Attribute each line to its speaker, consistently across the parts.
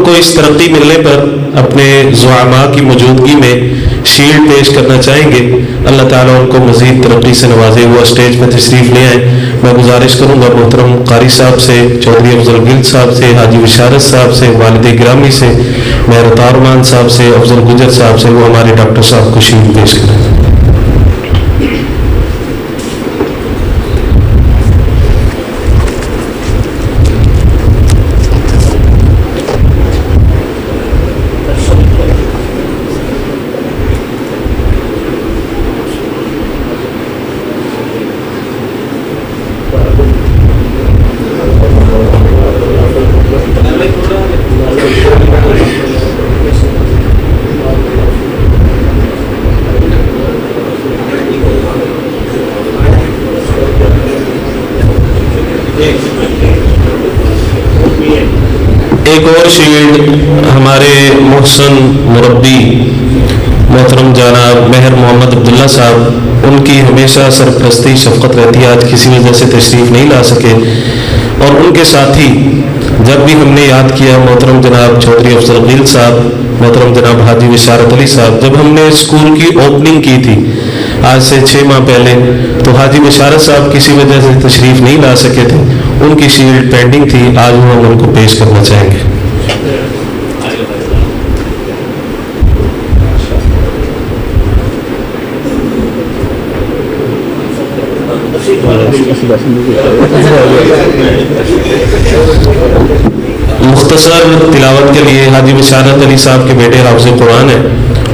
Speaker 1: ان کو اس ترقی ملنے پر اپنے زعماء کی موجودگی میں شیلڈ پیش کرنا چاہیں گے. اللہ تعالیٰ ان کو مزید ترقی سے نوازے. وہ اسٹیج میں تشریف لے آئیں. میں گزارش کروں گا محترم قاری صاحب سے, چودھری افضل گل صاحب سے, حاجی بشارت صاحب سے, والد گرامی سے, مہر تارمان صاحب سے, افضل گجر صاحب سے, وہ ہمارے ڈاکٹر صاحب کو شیلڈ پیش کریں. ایک اور شیلڈ ہمارے محسن مربی محترم جناب مہر محمد عبداللہ صاحب, ان کی ہمیشہ سرپرستی شفقت رہتی ہے. آج کسی وجہ سے تشریف نہیں لا سکے. اور ان کے ساتھی جب بھی ہم نے یاد کیا محترم جناب چودھری افضل گل صاحب, محترم جناب حاجی بشارت علی صاحب, جب ہم نے اسکول کی اوپننگ کی تھی آج سے 6 ماہ پہلے, تو حاجی بشارت صاحب کسی وجہ سے تشریف نہیں لا سکے تھے. ان کی شیلڈ پینڈنگ تھی, آج وہ ہم ان کو پیش کرنا چاہیں گے. مختصر تلاوت کے لیے حاجی بشارت علی صاحب کے بیٹے حافظ قرآن ہیں,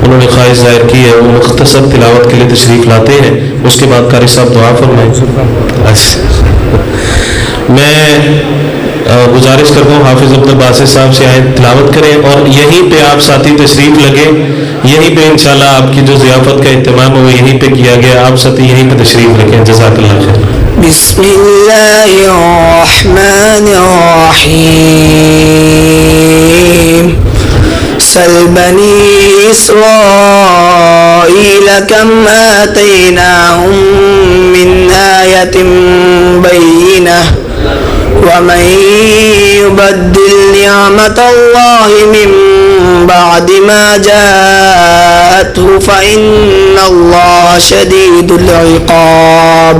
Speaker 1: انہوں نے خواہش ظاہر کی ہے, وہ مختصر تلاوت کے لیے تشریف لاتے ہیں. اس کے بعد قاری صاحب دعا فرمائیں. میں گزارش کرتا ہوں حافظ عبد الباسط صاحب سے آئیں, تلاوت کریں, اور یہیں پہ آپ ساتھی تشریف لگیں. یہیں پہ انشاءاللہ آپ کی جو ضیافت کا اہتمام ہے وہ یہیں پہ کیا گیا. آپ ساتھی یہیں پہ تشریف رکھیں. جزاک اللہ خیر.
Speaker 2: بسم اللہ الرحمن الرحیم. سل بنی اسرائیل کم آتیناہم من آیت بینہ ومن يبدل نعمة الله من بعد ما جاءته فإن الله شديد العقاب.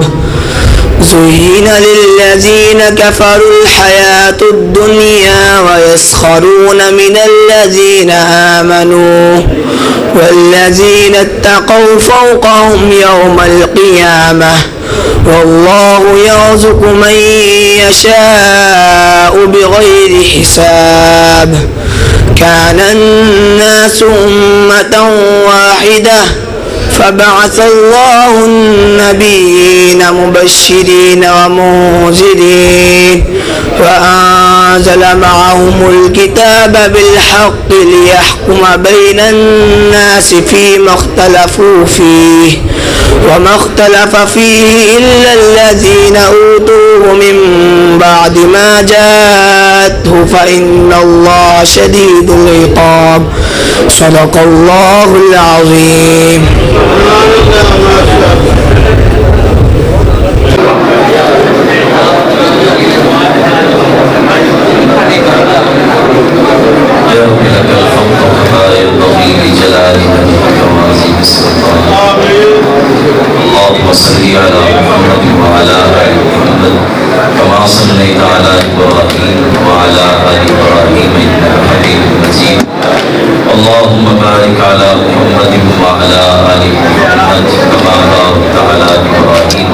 Speaker 2: زين للذين كفروا الحياة الدنيا ويسخرون من الذين آمنوا والذين اتقوا فوقهم يوم القيامة والله يرزق من يشاء بغير حساب. كان الناس أمة واحدة فبعث الله النبيين مبشرين ومنذرين وأنزل معهم الكتاب بالحق ليحكم بين الناس فيما اختلفوا فيه وما اختلف فيه إلا الذين أوتوه من بعد ما جاءته فإن الله شديد العقاب. صدق الله العظيم.
Speaker 3: اللهم صل على محمد وعلى آل محمد كما صليت على إبراهيم وعلى آل إبراهيم إنك حميد مجيد. اللهم بارك على محمد وعلى آل محمد كما باركت على إبراهيم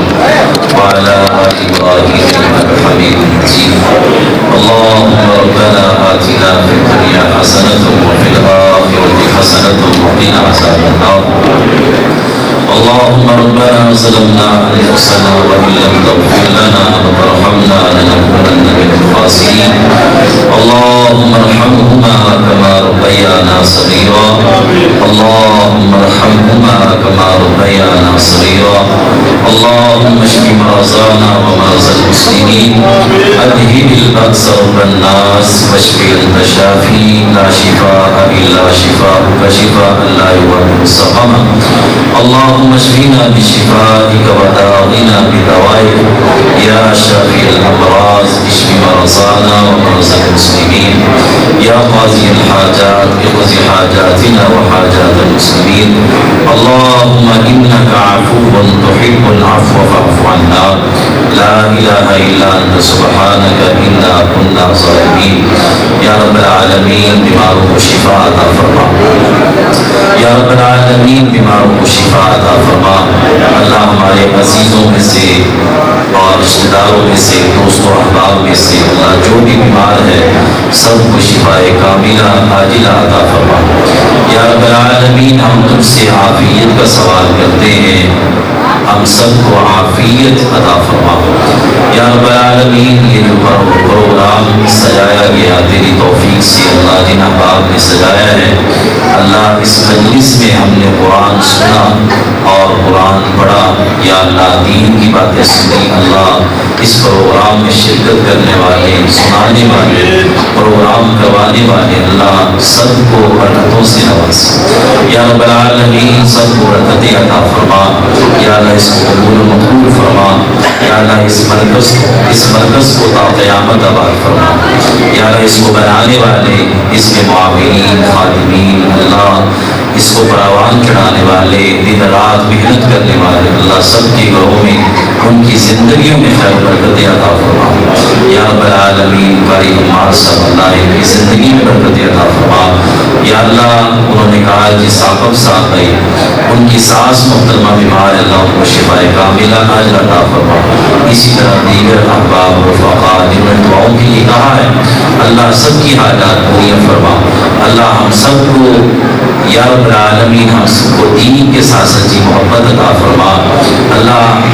Speaker 3: وعلى آل إبراهيم إنك حميد مجيد. اللهم ربنا آتنا في الدنيا حسنة وفي الآخرة حسنة وقنا عذاب النار. اللهم ربنا ظلمنا أنفسنا وإن لم تغفر لنا وترحمنا لنكونن من الخاسرين. اللهم ارحمهما كما ربيانا صغيرا اللهم ارحمهما كما ربيانا صغيرا اللهم اشف مرضانا ومرضى المسلمين اذهب البأس رب الناس واشف انت شافي لا شفاء الا شفاءك شفاء لا يغادر سقما اللهم اشفنا بشفائك وداونا بدوائك يا شافي الامراض اشف مرضانا ومرضى المسلمين يا قاضي الحاجات اقض حاجاتنا وحاجات المسلمين اللهم انك عفو تحب العفو فاعف عنا لا اله الا انت سبحانك انا كنا ظالمين یا رب العالمین بیماروں کو شفا عطا فرما یا رب العالمین بیماروں کو شفا عطا فرما اللہ ہمارے عزیزوں میں سے اور رشتہ داروں میں سے دوستوں احباب میں سے اللہ جو بھی بیمار ہے سب کو شفا کاملہ عاجلہ عطا فرما یا رب العالمین ہم تم سے عافیت کا سوال کرتے ہیں ہم سب کو عافیت عطا فرما یا رب العالمین یہ جو پروگرام سجایا گیا تیری توفیق سے اللہ جن احباب نے سجایا ہے اللہ اس مجلس میں ہم نے قرآن سنا اور قرآن پڑھا یا اللہ دین کی باتیں سنی اللہ اس پروگرام میں شرکت کرنے والے سنانے والے پروگرام کروانے والے اللہ سب کو برکتوں سے نواز یا رب العالمین سب کو برکتیں عطا فرما یا اللہ اس کو قبول و مقبول فرما یا اللہ اس مرکز کو تا قیامت آباد فرما یا اللہ اس کو بنانے والے اس میں معاونین خادمین اللہ اس کو پروان چڑھانے والے دن رات محنت کرنے والے اللہ سب کے گھروں میں ان کی زندگیوں میں خیر برکت عطا فرما یا رب العالمین قاری عمار صاحب اللہ ان کی زندگی میں برکت عطا فرما یا اللہ انہوں نے کہا کہ ثاقب صاحب بھائی ان کی ساس محترمہ بیمار اللہ ان کو شفا کاملہ عاجلہ عطا فرما اسی طرح دیگر احباب رفقا جنہوں نے دعاؤں کے لیے کہا ہے اللہ سب کی حاجات پوری فرما اللہ ہم سب کو یا رب العالمین ہم سب کو دین کے ساتھ سچی محبت عطا فرما اللہ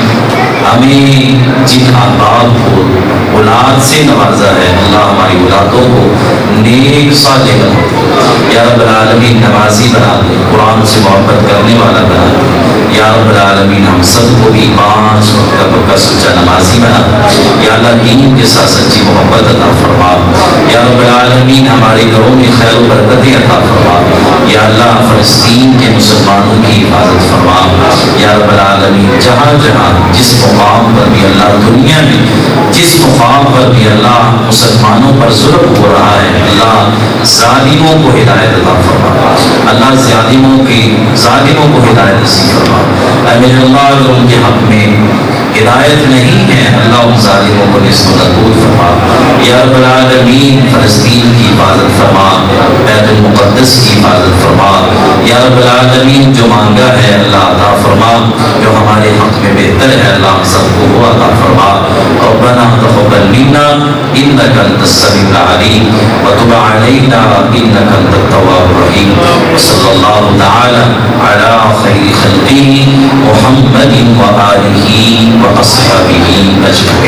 Speaker 3: ہمیں جن احباب کو اولاد سے نوازا ہے اللہ ہماری اولادوں کو نیک صالح بنا یا رب العالمین نمازی بنا دے قرآن سے محبت کرنے والا بنا دے یا رب العالمین ہم سب کو بھی 5 وقت کا پکا سچا نمازی بنا دے یا اللہ دین کے ساتھ سچی محبت عطا فرما یا رب العالمین ہمارے گھروں میں خیر و برکتیں عطا فرما یا اللہ فلسطین کے مسلمانوں کی حفاظت فرما یا رب العالمین جہاں جہاں جس مقام پر بھی اللہ دنیا میں جس مقام پر بھی اللہ مسلمانوں پر ظلم ہو رہا ہے اللہ ظالموں کو ہدایت عطا فرما اللہ ظالموں کو ہدایت نصیب فرما اے میرے اللہ اگر ان کے حق میں ہدایت نہیں ہے اللہ ان ظالموں کو نصب نبود فرما یا رب العالمین فلسطین کی حفاظت فرما بیت المقدس کی حفاظت فرما یا رب العالمین جو مانگا ہے اللہ عطا فرما جو ہمارے حق میں بہتر ہے اللہ ہم سب کو وہ عطا فرما ربنا تقبل منا انك انت السميع العليم وتب علينا انك انت التواب الرحيم وصلى الله تعالى على خير خلقه محمد وآله وأصحابه أجمعين